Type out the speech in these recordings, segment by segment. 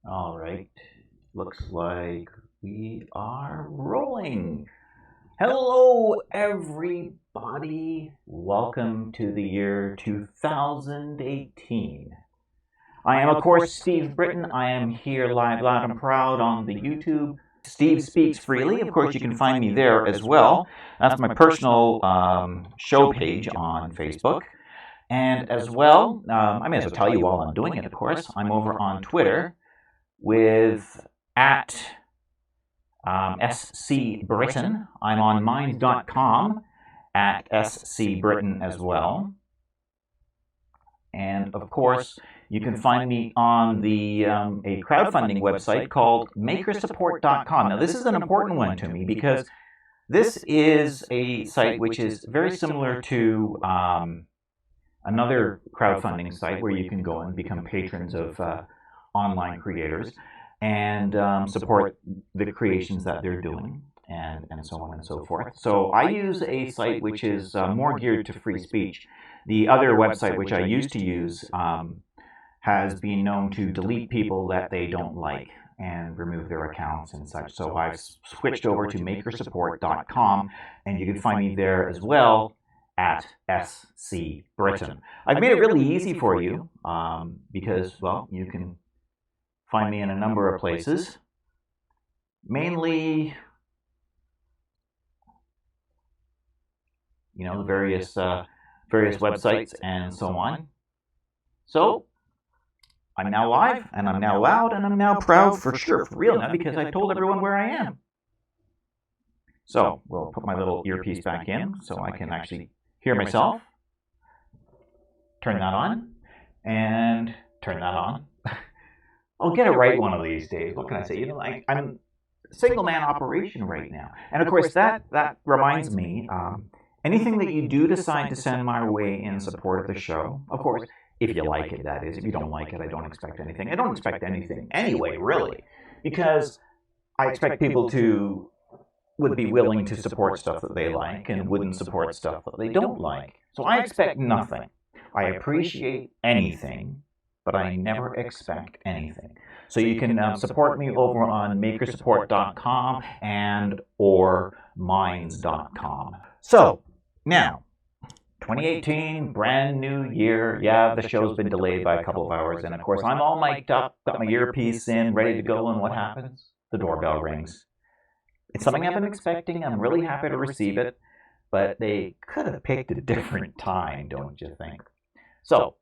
All right, looks like we are rolling. Hello, everybody. Welcome to the year 2018. I am, of course, Steve Britton. I am here live, loud, and proud on the YouTube. Steve Speaks Freely. Of course, you can find me there as well. That's my personal show page on Facebook. And as well, I may as well tell you while I'm doing it, of course, I'm over on Twitter with at SC Britain. I'm on minds.com at SC Britain as well. And of course, you can find me on the a crowdfunding website called makersupport.com. Now, this is an important one to me because this is a site which is very similar to another crowdfunding site where you can go and become patrons of online creators and support the creations that they're doing and so on and so forth. So I use a site which is more geared to free speech. The other website which I used to use has been known to delete people that they don't like and remove their accounts and such. So I've switched over to makersupport.com, and you can find me there as well at SC Britain. I've made it really easy for you because, well, you can find me in a number of places, mainly, you know, the various websites and so on. So I'm now live, and I'm now loud, and I'm now proud for sure, for real now, because I told everyone where I am. So we'll put my little earpiece back in so I can actually hear myself. Turn that on, and turn that on. I'll get it right one of these days. What can I say? You know, I'm a single-man operation right now. And of course, that reminds me, anything that you do decide to send my way in support of the show, of course, if you like it, that is. If you don't like it, I don't expect anything. I don't expect anything anyway, really, because I expect people would be willing to support stuff that they like and wouldn't support stuff that they don't like. So I expect nothing. I appreciate anything, but I never expect anything. So you can support me over on makersupport.com and or minds.com. So now, 2018, brand new year. Yeah, the show's been delayed by a couple of hours, and of course I'm all mic'd up, got my earpiece in, ready to go, and what happens? The doorbell rings. It's something I've been expecting. I'm really happy to receive it, but they could have picked a different time, don't you think? So,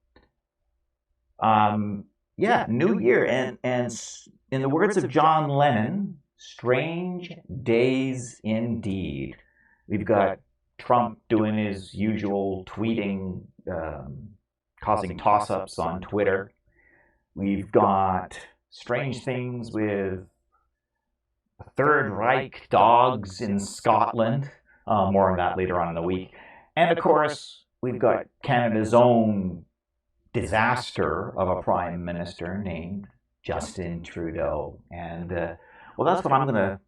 yeah, new year, and in the words of John Lennon, strange days indeed. We've got Trump doing his usual tweeting, causing toss-ups on Twitter. We've got strange things with Third Reich dogs in Scotland. More on that later on in the week. And of course, we've got Canada's own disaster of a prime minister named Justin Trudeau. And, well, that's what I'm going to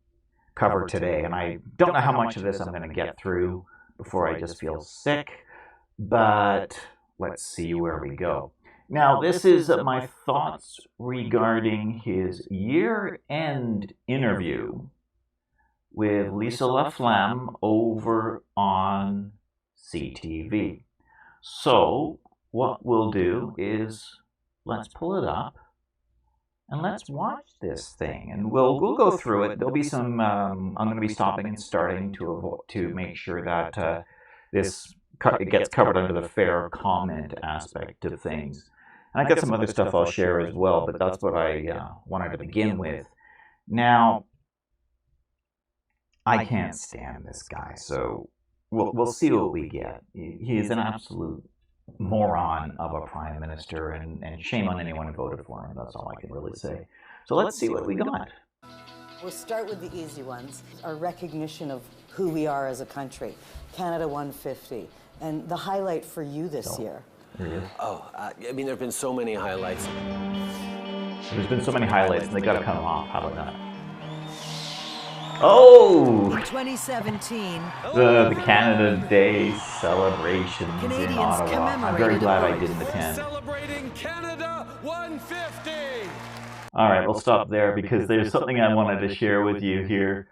cover today. And I don't know how much of this I'm going to get through before I just feel sick, but let's see where we go. Now, this is my thoughts regarding his year-end interview with Lisa LaFlamme over on CTV. So, what we'll do is let's pull it up and let's watch this thing, and we'll go through it. There'll be some. I'm going to be stopping and starting to make sure that this gets covered under the fair comment aspect of things. And I've got some other stuff I'll share as well, but that's what I wanted to begin with. Now, I can't stand this guy, so we'll see what we get. He is an absolute moron of a prime minister, and shame on anyone who voted for him. That's all I can really say. So let's see what we got. We'll start with the easy ones. Our recognition of who we are as a country. Canada 150. And the highlight for you this year. Oh, I mean, there have been so many highlights. There's been so many highlights, and they got to cut them off. How about that? Oh! 2017. The Canada Day celebrations Canadians in Ottawa. I'm very glad I didn't attend. Celebrating Canada 150. All right, we'll stop there because there's something I wanted to share with you here.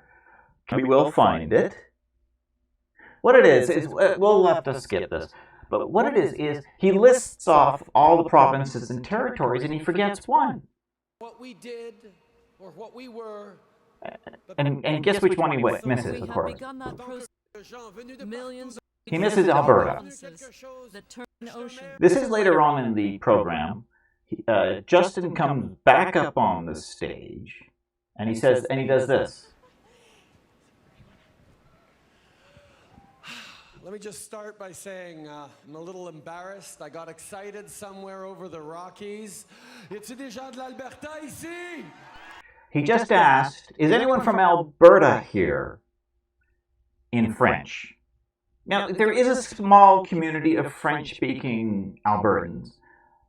We will find it. What it is we'll have to skip this. But what it is he lists off all the provinces and territories and he forgets one. What we did or what we were. And guess which one he misses, of course. Millions He misses Alberta. that turn ocean. This is later on in the program. Justin comes back up on the stage and he says, and he does this. Let me just start by saying I'm a little embarrassed. I got excited somewhere over the Rockies. Y-a-t-il des gens de l'Alberta ici? He just asked, is anyone from Alberta here in French? Now, there is a small community of French-speaking Albertans,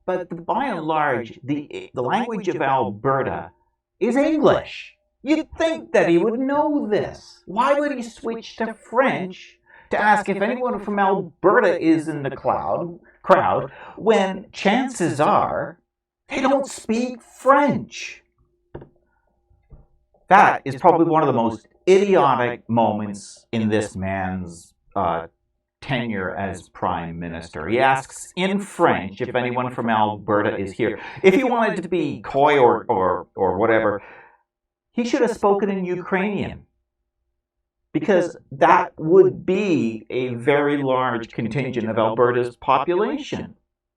but by and large, the language of Alberta is English. You'd think that he would know this. Why would he switch to French to ask if anyone from Alberta is in the crowd when chances are they don't speak French? That is probably one of the most idiotic moments in this man's tenure as Prime Minister. He asks in French if anyone from Alberta is here. If he wanted to be coy or whatever, he should have spoken in Ukrainian, because that would be a very large contingent of Alberta's population.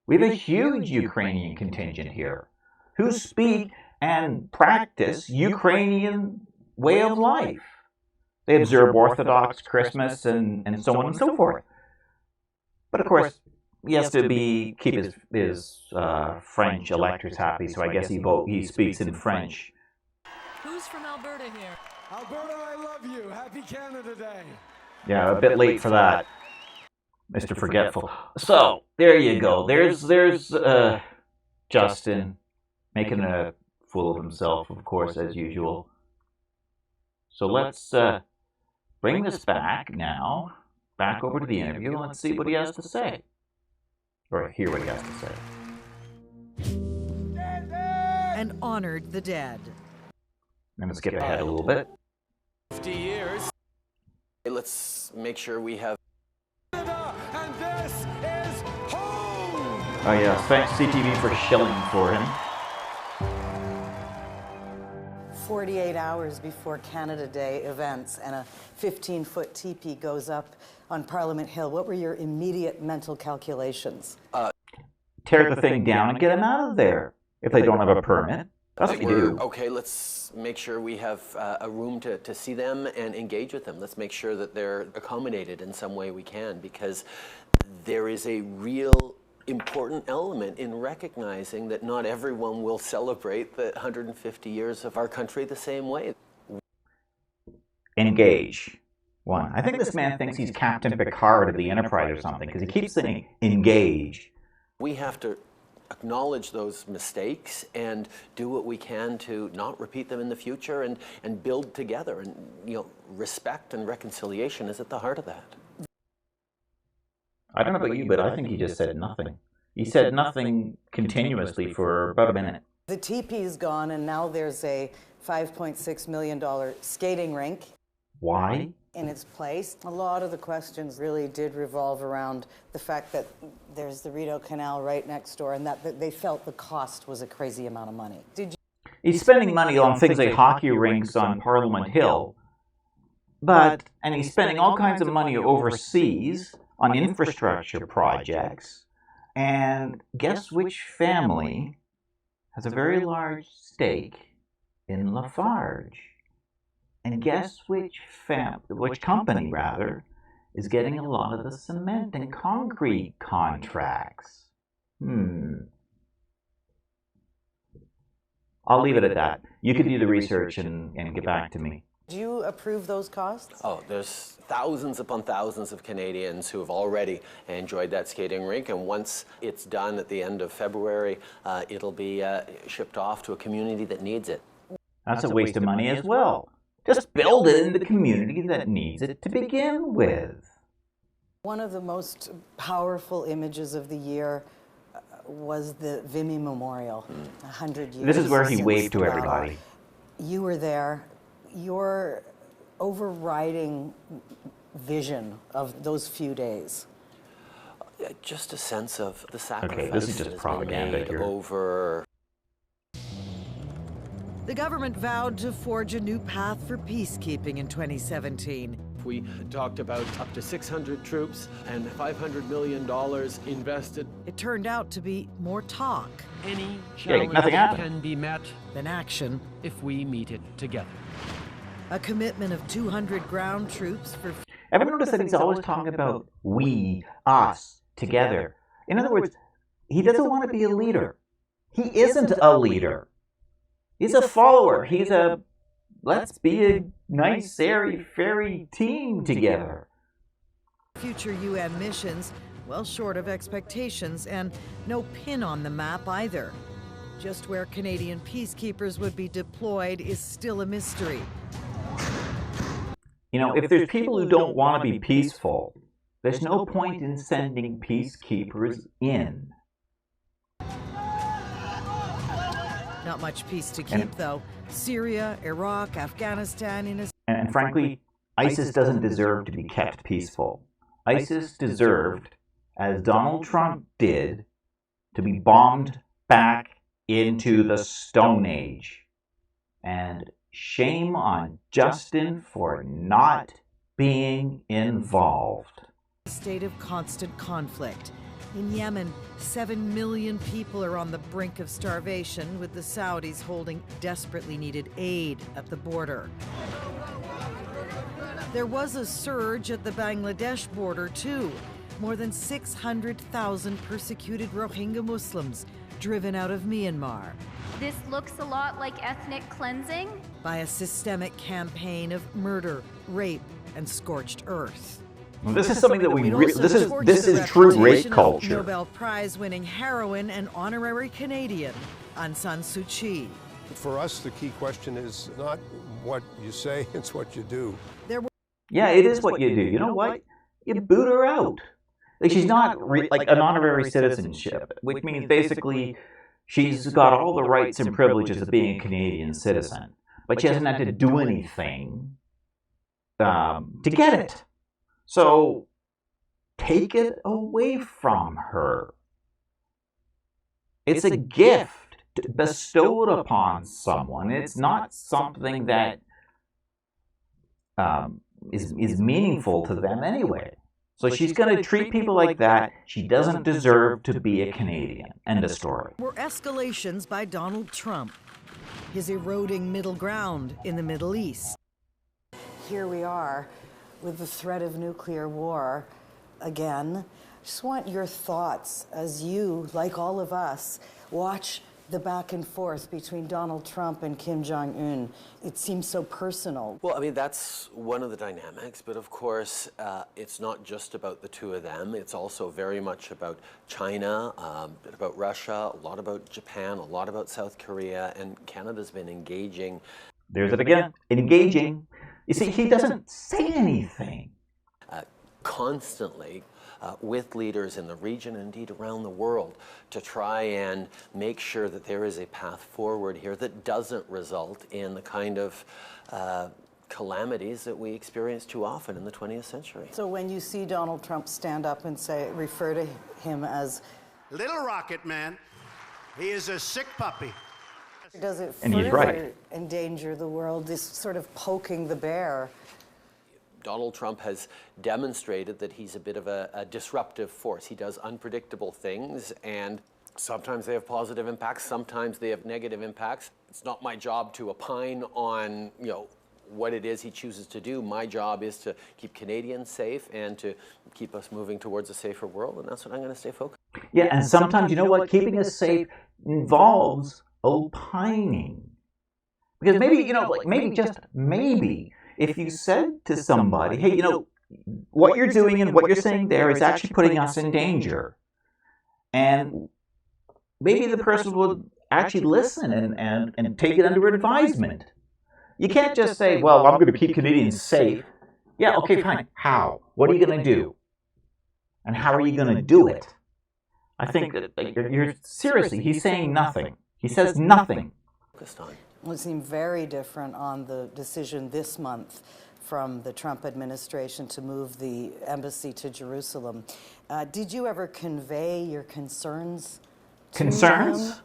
We have a huge Ukrainian contingent here who speak and practice Ukrainian way of life. They observe Orthodox Christmas and so on and so forth. But of course, he has to keep his French electors happy, so I guess he speaks in French. Who's from Alberta here? Alberta, I love you. Happy Canada Day. Yeah, a bit late for that, Mr. Forgetful. So, there you go. There's Justin making a fool of himself, of course, as usual. So let's bring this back over to the interview, and let's see what he has to say. Or hear what he has to say. And honored the dead. I'm going to skip ahead a little bit. 50 years. Let's make sure we have. And this is home! Oh yeah, thanks CTV for shilling for him. 48 hours before Canada Day events and a 15-foot teepee goes up on Parliament Hill, what were your immediate mental calculations? Tear the thing down and get them out of there if they don't have a permit. That's what you do. Okay, let's make sure we have a room to see them and engage with them. Let's make sure that they're accommodated in some way we can, because there is a real important element in recognizing that not everyone will celebrate the 150 years of our country the same way. Engage. One. I think this man thinks he's Captain Picard of the Enterprise or something, because he keeps saying engage. We have to acknowledge those mistakes and do what we can to not repeat them in the future and build together. And respect and reconciliation is at the heart of that. I don't know about you, but I think he just said nothing. He said nothing continuously for about a minute. The teepee's gone, and now there's a $5.6 million skating rink. Why? In its place. A lot of the questions really did revolve around the fact that there's the Rideau Canal right next door, and that they felt the cost was a crazy amount of money. He's spending money on things like hockey rinks on Parliament Hill, and he's spending all kinds of money overseas on infrastructure projects. And guess which family has a very large stake in Lafarge? And guess which company is getting a lot of the cement and concrete contracts? I'll leave it at that. You can do the research and get back to me. Do you approve those costs? Oh, there's thousands upon thousands of Canadians who have already enjoyed that skating rink, and once it's done at the end of February, it'll be shipped off to a community that needs it. That's a waste of money as well. Just build it in the community that needs it to begin with. One of the most powerful images of the year was the Vimy Memorial, 100 years. This is where he since waved to the everybody. battle. You were there. Your overriding vision of those few days? Just a sense of the sacrifice this is just that has propaganda been made here. over. The government vowed to forge a new path for peacekeeping in 2017. We talked about up to 600 troops and $500 million invested. It turned out to be more talk Any nothing challenge happened. can be met than action. if we meet it together. A commitment of 200 ground troops for Ever notice that he's always talking about we, us, together? In other words, he doesn't want to be a leader. He isn't a leader. He's a follower. He's a, let's be a nice, airy-fairy team together. future UN missions, well short of expectations, and no pin on the map either. Just where Canadian peacekeepers would be deployed is still a mystery. You know, if there's people who don't want to be peaceful, there's no point in sending peacekeepers in. Not much peace to keep, though. Syria, Iraq, Afghanistan, in a... And frankly, ISIS doesn't deserve to be kept peaceful. ISIS deserved, as Donald Trump did, to be bombed back into the Stone Age. And shame on Justin for not being involved. state of constant conflict. In Yemen, 7 million people are on the brink of starvation, with the Saudis holding desperately needed aid at the border. There was a surge at the Bangladesh border, too. More than 600,000 persecuted Rohingya Muslims driven out of Myanmar This looks a lot like ethnic cleansing. by a systemic campaign of murder, rape, and scorched earth. Well, this is something that we It re- also this torches is the true rape reputation of culture. Nobel Prize-winning heroine and honorary Canadian Aung San Suu Kyi. For us, the key question is not what you say, it's what you do. There were Yeah, it is what you do. You know what? You boot her out. Like, she's not like an honorary citizenship, which means basically she's got all the rights and privileges of being a Canadian citizen, but she hasn't had to do anything to get it. So take it away from her. It's a gift bestowed upon someone. It's not something that is meaningful to them anyway. So she's going to treat people like that. She doesn't deserve to be a Canadian. End of story. were escalations by Donald Trump, his eroding middle ground in the Middle East. Here we are with the threat of nuclear war again. Just want your thoughts as you, like all of us, watch the back and forth between Donald Trump and Kim Jong-un. It seems so personal. Well, I mean, that's one of the dynamics, but of course, it's not just about the two of them. It's also very much about China, a bit about Russia, a lot about Japan, a lot about South Korea, and Canada's been engaging. There's it again. Engaging. You see, he doesn't say anything. Constantly with leaders in the region and indeed around the world to try and make sure that there is a path forward here that doesn't result in the kind of calamities that we experience too often in the 20th century. So when you see Donald Trump stand up and refer to him as Little Rocket Man, he is a sick puppy. does it And he's further right. endanger the world, this sort of poking the bear? Donald Trump has demonstrated that he's a bit of a disruptive force. He does unpredictable things, and sometimes they have positive impacts, sometimes they have negative impacts. It's not my job to opine on, what it is he chooses to do. My job is to keep Canadians safe and to keep us moving towards a safer world, and that's what I'm going to stay focused on. Yeah, and sometimes, you know what? Keeping us safe involves opining. Because maybe, maybe just maybe, if you said to somebody, hey, what you're doing and what you're saying there is actually putting us in danger. And maybe the person would actually listen and take it under advisement. You can't just say, well, I'm going to keep Canadians safe. Yeah, okay, fine. How? What are you going to do? And how are you going to do it? I think that you're seriously, he's saying nothing. He says nothing. Focused on. It seemed very different on the decision this month from the Trump administration to move the embassy to Jerusalem. Did you ever convey your concerns to Concerns? them?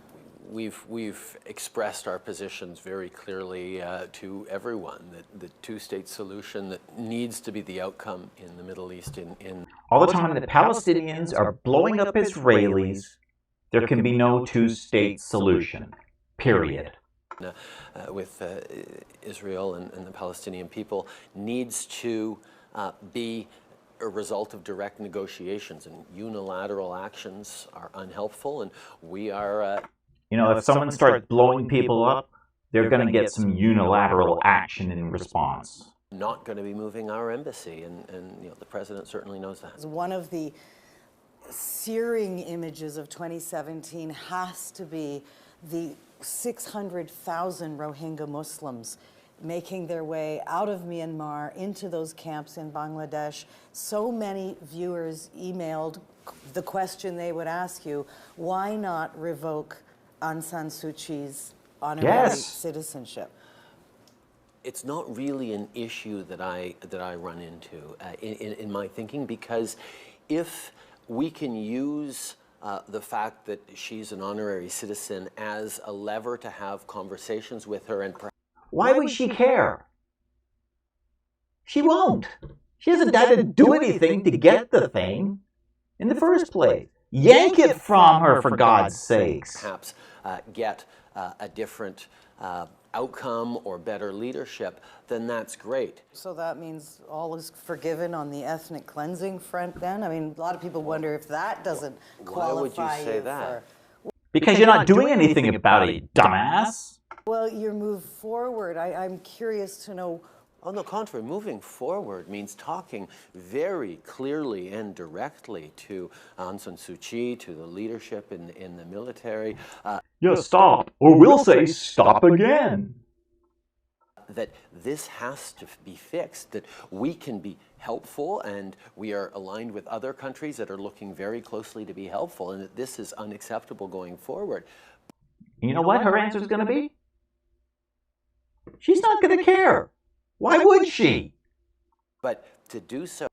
We've expressed our positions very clearly to everyone that the two-state solution that needs to be the outcome in the Middle East. In All the time the Palestinians are blowing up Israelis, there can be no two-state solution. Period. With Israel and the Palestinian people needs to be a result of direct negotiations, and unilateral actions are unhelpful, and we are... You know, if someone starts blowing people up, they're going to get some unilateral action in response. Not going to be moving our embassy, and you know, the president certainly knows that. One of the searing images of 2017 has to be the 600,000 Rohingya Muslims making their way out of Myanmar into those camps in Bangladesh. So many viewers emailed the question they would ask you: why not revoke Aung San Suu Kyi's honorary citizenship? It's not really an issue that I run into in my thinking, because if we can use the fact that she's an honorary citizen as a lever to have conversations with her, and why would she care? She won't. She hasn't had to do anything to get the thing in the first place. Yank it from her, for God's sakes. Perhaps get a different outcome or better leadership, then that's great. So that means all is forgiven on the ethnic cleansing front then? I mean, a lot of people wonder if that doesn't qualify. Why would you say that? Because you're not doing anything about it, dumbass. Well, your move forward, I'm curious to know. On the contrary, moving forward means talking very clearly and directly to Aung San Suu Kyi, to the leadership in the military. Stop, or we'll say stop again. That this has to be fixed, that we can be helpful, and we are aligned with other countries that are looking very closely to be helpful, and that this is unacceptable going forward. You know what her answer is going to be? She's not going to care. Why would she? But to do so,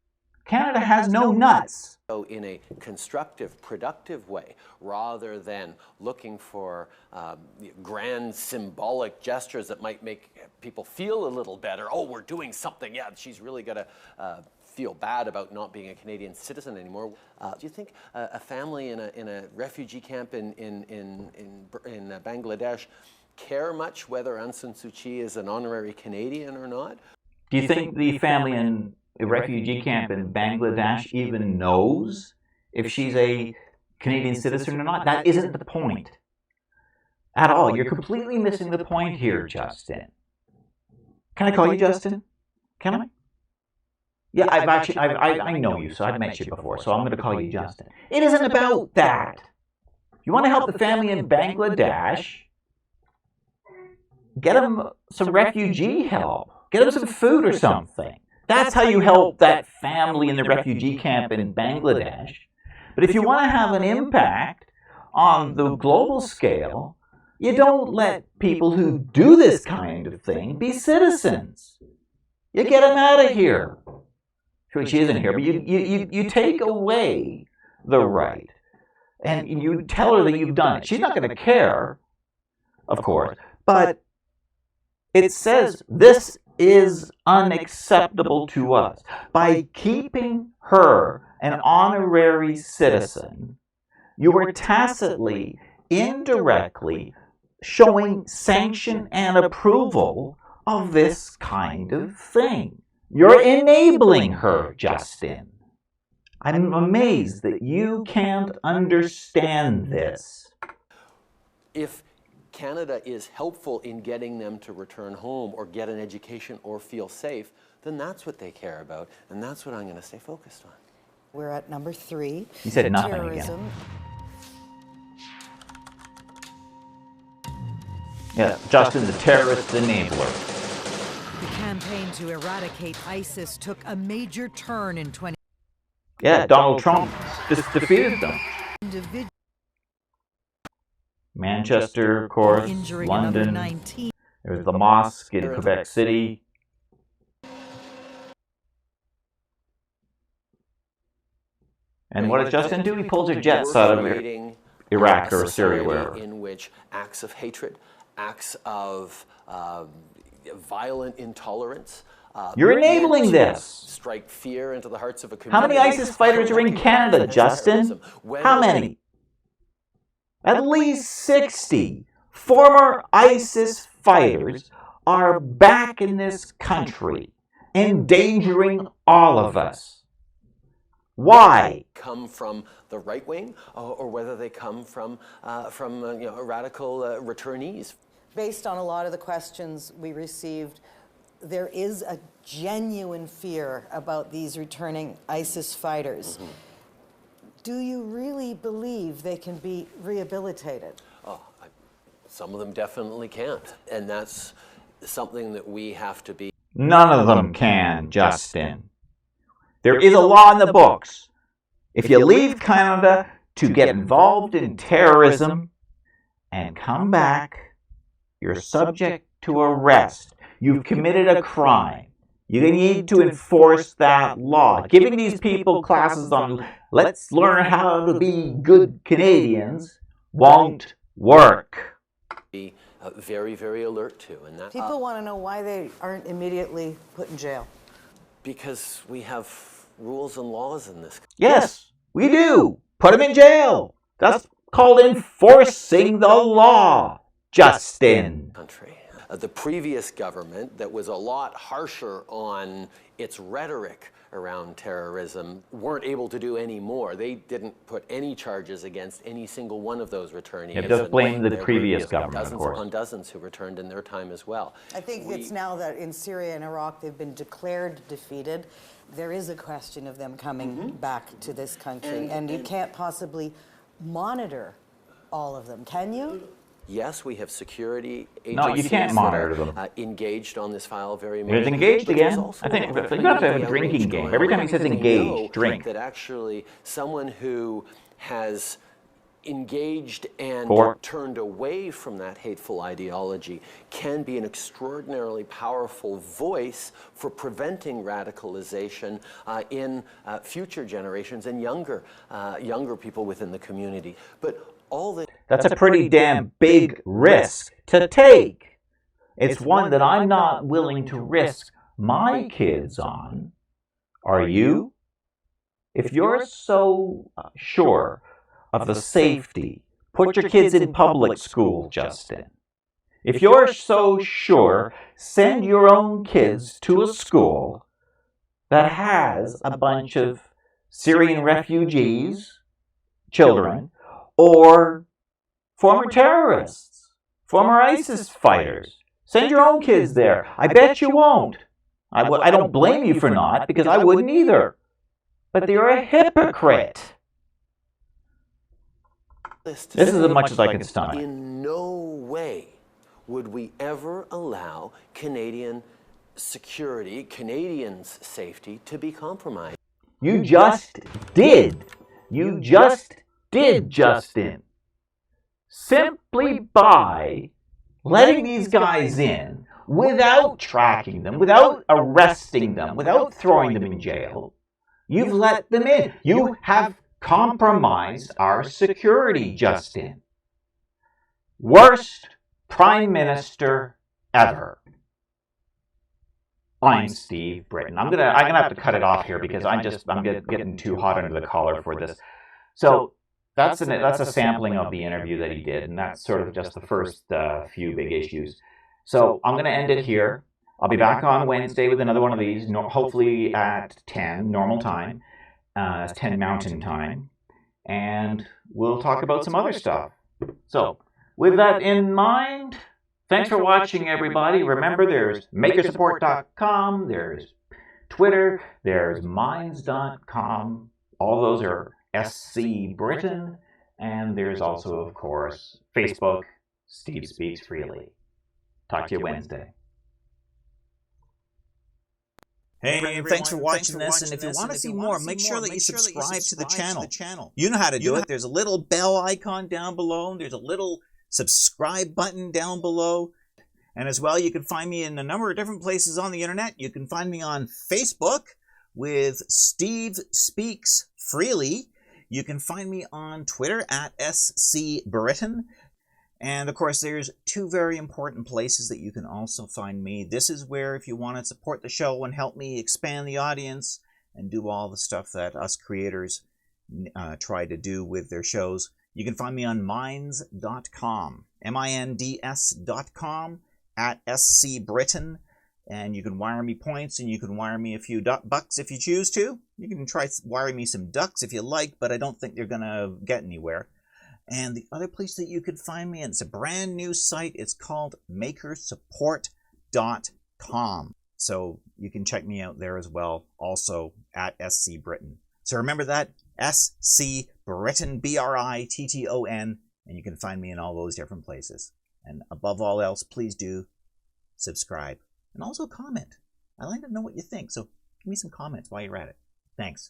Canada has no nuts. in a constructive, productive way, rather than looking for grand symbolic gestures that might make people feel a little better. Oh, we're doing something. Yeah, she's really got to feel bad about not being a Canadian citizen anymore. Do you think a family in a refugee camp in Bangladesh care much whether Aung San Suu Kyi is an honorary Canadian or not? Do you think the family in a refugee camp in Bangladesh even knows if she's a Canadian citizen or not? That isn't the point at all. You're completely missing the point here, Justin. Can I call you Justin? Can I? Yeah, I know you, so I've met you before, so I'm going to call you Justin. It isn't about that. You want to help the family in Bangladesh? Get them some refugee help. Get them some food or something. That's how you help that family in the refugee camp in Bangladesh. But if you want to have an impact on the global scale, you don't let people who do this kind of thing be citizens. You get them out of here. She isn't here, but you take away the right. And you tell her that you've done it. She's not going to care, of course, but it says this is unacceptable to us. By keeping her an honorary citizen, you are tacitly, indirectly showing sanction and approval of this kind of thing. You're enabling her, Justin. I'm amazed that you can't understand this. If Canada is helpful in getting them to return home or get an education or feel safe, then that's what they care about, and that's what I'm going to stay focused on. We're at number 3. You said nothing terrorism. Again. Yeah, Justin, the terrorist enabler. The campaign to eradicate ISIS took a major turn in 20. Yeah, Donald Trump just defeated them. individual Manchester, of course, injuring another London. 19. There's the mosque in Quebec City. And what does Justin do? He pulls a jets out of Iraq or Syria, wherever. In which acts of hatred, acts of violent intolerance. You're enabling this. Strike fear into the hearts of a community. How many ISIS fighters are in Canada, Justin? How many? At least 60 former ISIS fighters are back in this country, endangering all of us. Why? Come from the right wing, or whether they come from radical returnees. Based on a lot of the questions we received, there is a genuine fear about these returning ISIS fighters. Mm-hmm. Do you really believe they can be rehabilitated? Oh, some of them definitely can't, and that's something that we have to be. None of them can, Justin. There is a law in the books. If you leave Canada to get involved in terrorism and come back, you're subject to arrest. You've committed a crime. You need to enforce that law. Giving these people classes on let's learn how to be good Canadians won't work. Be very, very alert to. And that, people want to know why they aren't immediately put in jail. Because we have rules and laws in this country. Yes, we do. Put them in jail. That's called enforcing the law, Justin. The previous government that was a lot harsher on its rhetoric around terrorism weren't able to do any more. They didn't put any charges against any single one of those returnees. Yeah, just blame the previous government, of course. Dozens upon dozens who returned in their time as well. I think it's now that in Syria and Iraq they've been declared defeated. There is a question of them coming back to this country, and you can't possibly monitor all of them, can you? Yes, we have security agencies no, you can't monitor them. Engaged on this file very much. There's engaged again. I think you have to have a drinking game. Every time he says engaged, drink. That actually someone who has engaged and turned away from that hateful ideology can be an extraordinarily powerful voice for preventing radicalization in future generations and younger people within the community. But that's a pretty damn big risk to take. It's one that I'm not willing to risk my kids on. Are you? If you're so sure of the safety, put your kids in public school, Justin. If you're so sure, send your own kids to a school that has a bunch of Syrian refugees, children, or former terrorists, former ISIS fighters. Send your own kids there. I bet you won't. I don't blame you for not, because I wouldn't either. But you're a hypocrite. This is as much as I can stomach. In no way would we ever allow Canadian security, Canadians' safety to be compromised. You just did. You just did, Justin. Simply by letting these guys in without tracking them, without arresting them, without throwing them in jail, you've let them in. You have compromised our security, Justin. Worst Prime Minister ever. I'm Steve Britton. I'm gonna have to cut it off here because I'm getting too hot under the collar for this. So that's a sampling of the interview that he did, and that's sort of just the first few big issues. So I'm going to end it here. I'll be back on Wednesday with another one of these, hopefully at 10 normal time, 10 Mountain Time, and we'll talk about some other stuff. So with that in mind, thanks for watching, everybody. Remember, there's makersupport.com, there's Twitter, there's minds.com. All those are SC Britain, and there's also, of course, Facebook, Steve Speaks Freely. Talk to you Wednesday. Hey, everyone, thanks for watching this, and if you want to see more, make sure that you subscribe to the channel. You know how to do it. There's a little bell icon down below. There's a little subscribe button down below. And as well, you can find me in a number of different places on the internet. You can find me on Facebook with Steve Speaks Freely. You can find me on Twitter at SCBritain. And of course, there's two very important places that you can also find me. This is where, if you want to support the show and help me expand the audience and do all the stuff that us creators try to do with their shows, you can find me on minds.com, minds.com, at SCBritain. And you can wire me points, and you can wire me a few bucks if you choose to. You can try wiring me some ducks if you like, but I don't think they're going to get anywhere. And the other place that you could find me, and it's a brand new site, it's called makersupport.com. So you can check me out there as well, also at SCBritain. So remember that, SCBritain, BRITTON, and you can find me in all those different places. And above all else, please do subscribe. And also comment. I like to know what you think, so give me some comments while you're at it. Thanks.